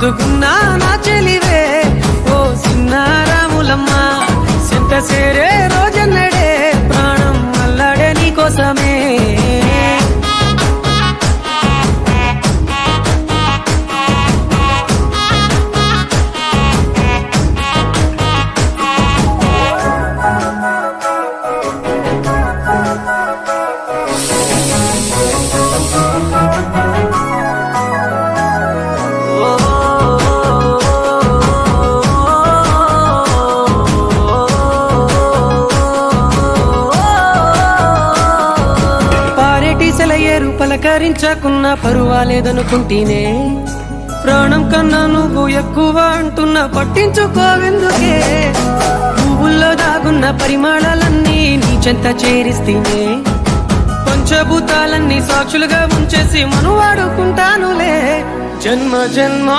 ముద్దుకున్నా నా చెలివే ఓ సిన్నారాములమ్మ సెంత సేరే రోజన్నడే ప్రాణం అల్లాడే నీ కోసమే సెలయేరు పలకరించకున్నా పరువాలేదనుకుంటేనే ప్రాణం కన్నా నువ్వు ఎక్కువ అంటున్నా పట్టించుకోవెందుకే పువ్వుల్లో దాగున్న పరిమాణాలన్నీ నీ చెంత చేరిస్తేనే పంచభూతాలన్నీ సాక్షులుగా ఉంచేసి మనువాడుకుంటానులే జన్మ జన్మ